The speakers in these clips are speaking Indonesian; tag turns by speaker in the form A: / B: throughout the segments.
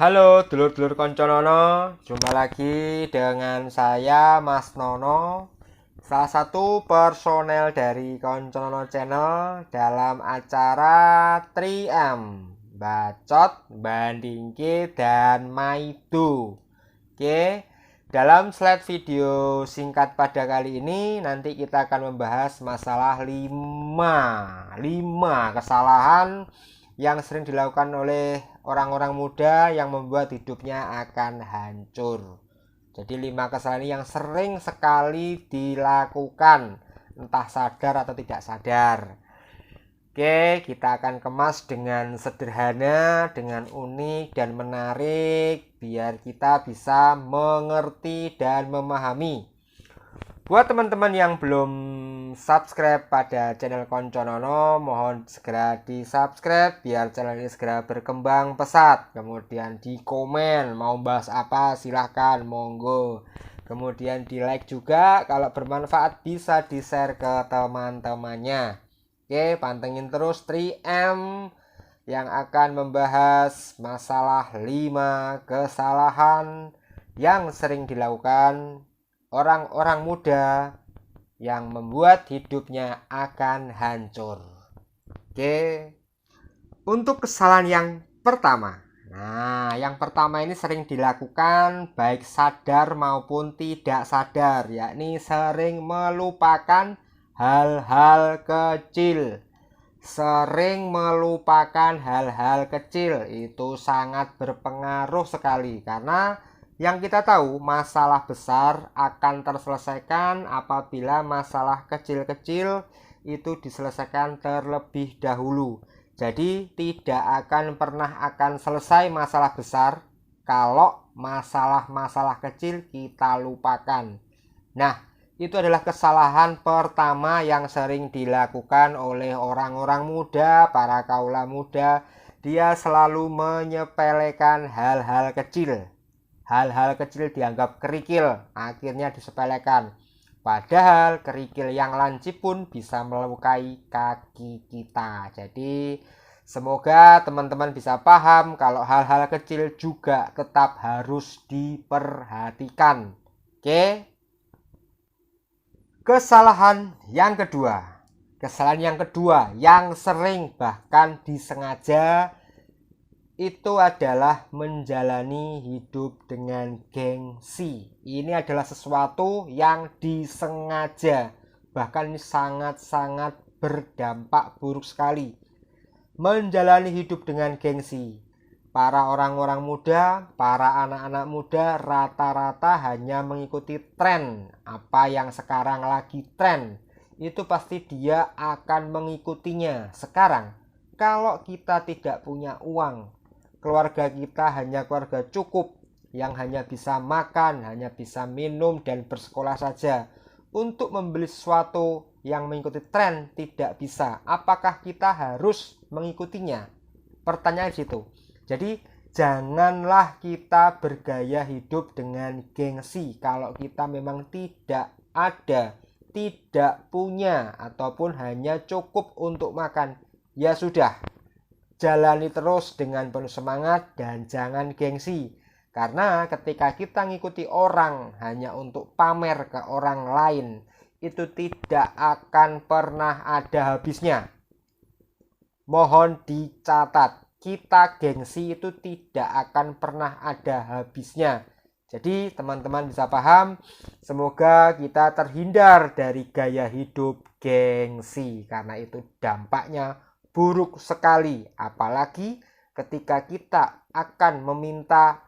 A: Halo dulur-dulur konco Nono, jumpa lagi dengan saya Mas Nono, salah satu personel dari Konco Nono Channel dalam acara 3M Bacot, Bandingke, dan Maido. Oke, dalam slide video singkat pada kali ini nanti kita akan membahas masalah 5 kesalahan yang sering dilakukan oleh orang-orang muda yang membuat hidupnya akan hancur. Jadi 5 kesalahan yang sering sekali dilakukan, entah sadar atau tidak sadar. Oke, kita akan kemas dengan sederhana, dengan unik dan menarik biar kita bisa mengerti dan memahami. Buat teman-teman yang belum subscribe pada channel Konco Nono, mohon segera di subscribe biar channel ini segera berkembang pesat. Kemudian di komen mau bahas apa silahkan, monggo. Kemudian di like juga, kalau bermanfaat bisa di share ke teman-temannya. Oke, pantengin terus 3M yang akan membahas masalah 5 kesalahan yang sering dilakukan orang-orang muda yang membuat hidupnya akan hancur. Oke, untuk kesalahan yang pertama. Nah, yang pertama ini sering dilakukan baik sadar maupun tidak sadar, yakni sering melupakan hal-hal kecil. Sering melupakan hal-hal kecil itu sangat berpengaruh sekali, karena yang kita tahu masalah besar akan terselesaikan apabila masalah kecil-kecil itu diselesaikan terlebih dahulu. Jadi tidak akan pernah akan selesai masalah besar kalau masalah-masalah kecil kita lupakan. Nah, itu adalah kesalahan pertama yang sering dilakukan oleh orang-orang muda, para kaula muda. Dia selalu menyepelekan hal-hal kecil. Hal-hal kecil dianggap kerikil, akhirnya disepelekan. Padahal kerikil yang lancip pun bisa melukai kaki kita. Jadi semoga teman-teman bisa paham kalau hal-hal kecil juga tetap harus diperhatikan. Oke? Kesalahan yang kedua. Kesalahan yang kedua yang sering bahkan disengaja itu adalah menjalani hidup dengan gengsi. Ini adalah sesuatu yang disengaja. Bahkan ini sangat-sangat berdampak buruk sekali. Menjalani hidup dengan gengsi. Para orang-orang muda, para anak-anak muda rata-rata hanya mengikuti tren. Apa yang sekarang lagi tren, itu pasti dia akan mengikutinya. Sekarang, kalau kita tidak punya uang, keluarga kita hanya keluarga cukup yang hanya bisa makan, hanya bisa minum dan bersekolah saja. Untuk membeli sesuatu yang mengikuti tren tidak bisa. Apakah kita harus mengikutinya? Pertanyaan di situ. Jadi janganlah kita bergaya hidup dengan gengsi kalau kita memang tidak ada, tidak punya, ataupun hanya cukup untuk makan. Ya sudah, jalani terus dengan penuh semangat dan jangan gengsi. Karena ketika kita ngikuti orang hanya untuk pamer ke orang lain, itu tidak akan pernah ada habisnya. Mohon dicatat, kita gengsi itu tidak akan pernah ada habisnya. Jadi teman-teman bisa paham, semoga kita terhindar dari gaya hidup gengsi, karena itu dampaknya buruk sekali. Apalagi ketika kita akan meminta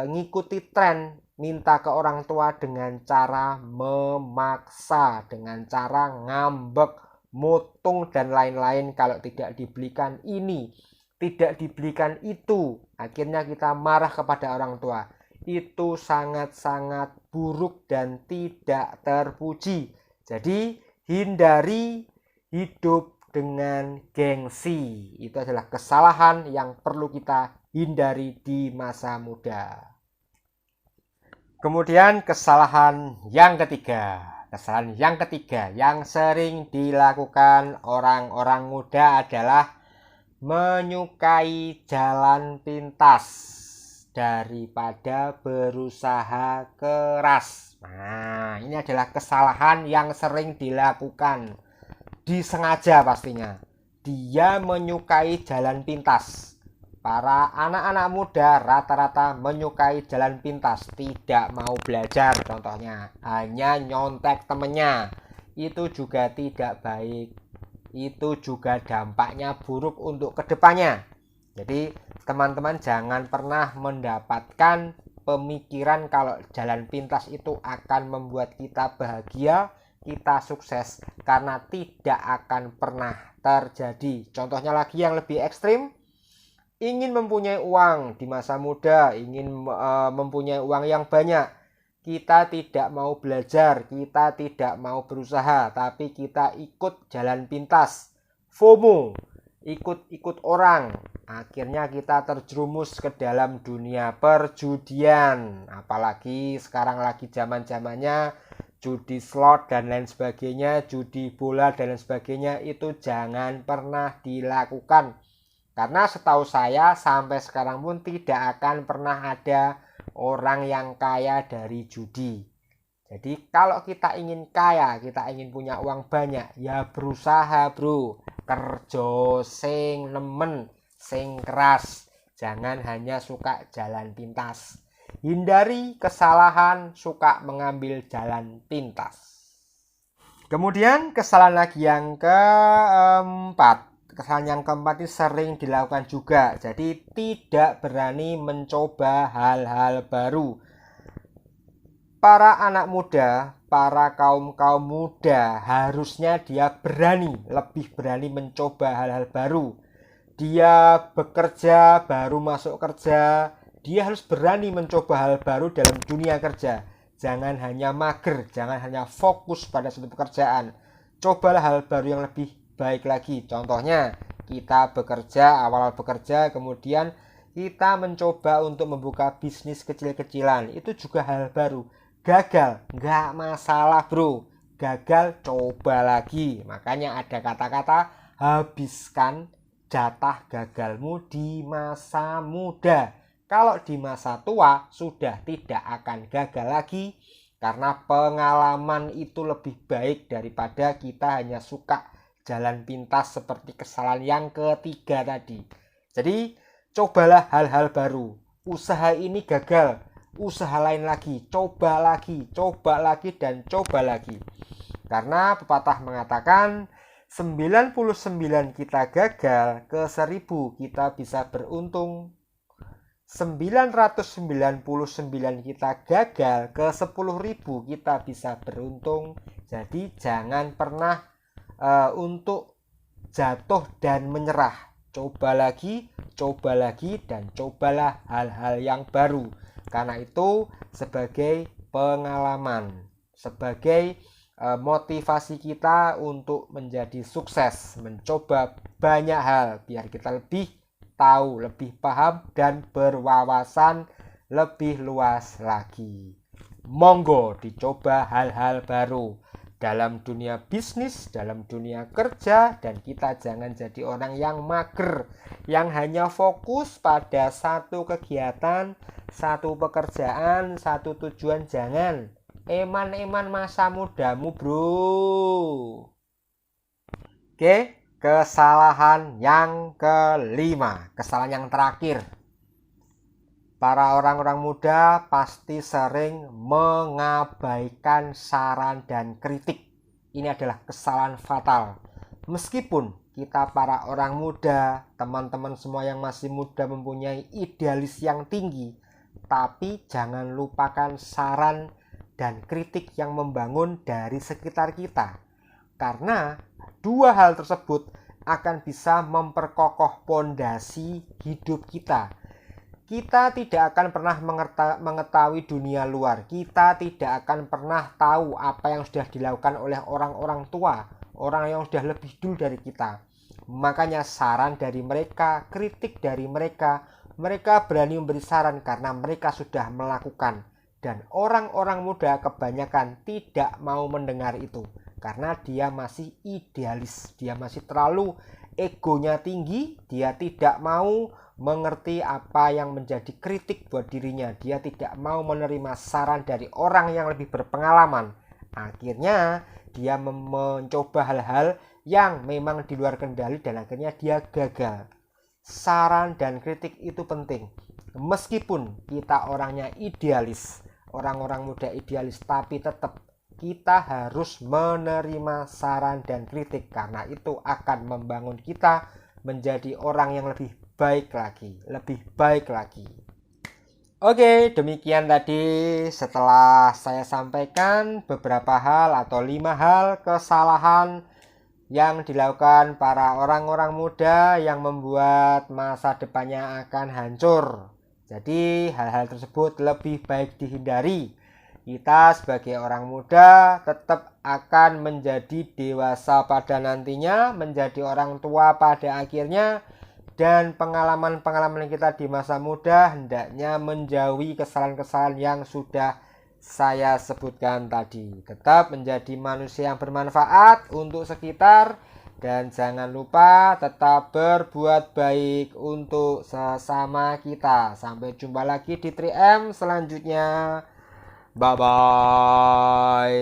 A: ngikuti tren, minta ke orang tua dengan cara memaksa, dengan cara ngambek, mutung dan lain-lain. Kalau tidak dibelikan ini, tidak dibelikan itu, akhirnya kita marah kepada orang tua. Itu sangat-sangat buruk dan tidak terpuji. Jadi hindari hidup dengan gengsi. Itu adalah kesalahan yang perlu kita hindari di masa muda. Kemudian kesalahan yang ketiga. Kesalahan yang ketiga yang sering dilakukan orang-orang muda adalah menyukai jalan pintas. daripada berusaha keras. Nah, ini adalah kesalahan yang sering dilakukan. Disengaja pastinya. Dia menyukai jalan pintas. Para anak-anak muda rata-rata menyukai jalan pintas, tidak mau belajar contohnya, hanya nyontek temennya. Itu juga tidak baik. Itu juga dampaknya buruk untuk kedepannya. Jadi teman-teman jangan pernah mendapatkan pemikiran kalau jalan pintas itu akan membuat kita bahagia, kita sukses, karena tidak akan pernah terjadi. Contohnya lagi yang lebih ekstrim, ingin mempunyai uang di masa muda, ingin mempunyai uang yang banyak, kita tidak mau belajar, kita tidak mau berusaha, tapi kita ikut jalan pintas, FOMO, ikut-ikut orang. Akhirnya kita terjerumus ke dalam dunia perjudian. Apalagi sekarang lagi zaman-zamannya judi slot dan lain sebagainya, judi bola dan lain sebagainya, itu jangan pernah dilakukan. Karena setahu saya sampai sekarang pun tidak akan pernah ada orang yang kaya dari judi. Jadi kalau kita ingin kaya, kita ingin punya uang banyak, ya berusaha bro, kerja sing nemen, sing keras, jangan hanya suka jalan pintas. Hindari kesalahan suka mengambil jalan pintas. Kemudian kesalahan lagi yang keempat. Kesalahan yang keempat ini sering dilakukan juga. Jadi tidak berani mencoba hal-hal baru. Para anak muda, para kaum muda harusnya dia berani, lebih berani mencoba hal-hal baru. Dia bekerja, baru masuk kerja, dia harus berani mencoba hal baru dalam dunia kerja. Jangan hanya mager, jangan hanya fokus pada satu pekerjaan. Cobalah hal baru yang lebih baik lagi. Contohnya, kita bekerja, awal bekerja, kemudian kita mencoba untuk membuka bisnis kecil-kecilan. Itu juga hal baru. Gagal, nggak masalah bro. Gagal, coba lagi. Makanya ada kata-kata habiskan jatah gagalmu di masa muda. Kalau di masa tua sudah tidak akan gagal lagi, karena pengalaman itu lebih baik daripada kita hanya suka jalan pintas seperti kesalahan yang ketiga tadi. Jadi cobalah hal-hal baru. Usaha ini gagal, usaha lain lagi, coba lagi, dan coba lagi. Karena pepatah mengatakan 99 kita gagal, ke 1000 kita bisa beruntung. 999 kita gagal, ke 10.000 kita bisa beruntung. Jadi jangan pernah untuk jatuh dan menyerah. Coba lagi, dan cobalah hal-hal yang baru. Karena itu sebagai pengalaman, sebagai motivasi kita untuk menjadi sukses, mencoba banyak hal biar kita lebih tahu, lebih paham, dan berwawasan lebih luas lagi. Monggo dicoba hal-hal baru dalam dunia bisnis, dalam dunia kerja, dan kita jangan jadi orang yang mager, yang hanya fokus pada satu kegiatan, satu pekerjaan, satu tujuan. Jangan eman-eman masa mudamu bro. Oke, kesalahan yang kelima, kesalahan yang terakhir. Para orang-orang muda pasti sering mengabaikan saran dan kritik. Ini adalah kesalahan fatal. Meskipun kita para orang muda, teman-teman semua yang masih muda mempunyai idealis yang tinggi, tapi jangan lupakan saran dan kritik yang membangun dari sekitar kita. Karena dua hal tersebut akan bisa memperkokoh pondasi hidup kita. Kita tidak akan pernah mengetahui dunia luar. Kita tidak akan pernah tahu apa yang sudah dilakukan oleh orang-orang tua, orang yang sudah lebih dulu dari kita. Makanya saran dari mereka, kritik dari mereka, mereka berani memberi saran karena mereka sudah melakukan. Dan orang-orang muda kebanyakan tidak mau mendengar itu, karena dia masih idealis, dia masih terlalu egonya tinggi, dia tidak mau mengerti apa yang menjadi kritik buat dirinya. Dia tidak mau menerima saran dari orang yang lebih berpengalaman. Akhirnya dia mencoba hal-hal yang memang di luar kendali dan akhirnya dia gagal. Saran dan kritik itu penting. Meskipun kita orangnya idealis, orang-orang muda idealis, tapi tetap kita harus menerima saran dan kritik karena itu akan membangun kita menjadi orang yang lebih baik lagi. Oke, demikian tadi setelah saya sampaikan beberapa hal atau 5 hal kesalahan yang dilakukan para orang-orang muda yang membuat masa depannya akan hancur. Jadi hal-hal tersebut lebih baik dihindari. Kita sebagai orang muda tetap akan menjadi dewasa pada nantinya, menjadi orang tua pada akhirnya, dan pengalaman-pengalaman kita di masa muda hendaknya menjauhi kesalahan-kesalahan yang sudah saya sebutkan tadi. Tetap menjadi manusia yang bermanfaat untuk sekitar, dan jangan lupa tetap berbuat baik untuk sesama kita. Sampai jumpa lagi di 3M selanjutnya. Bye bye.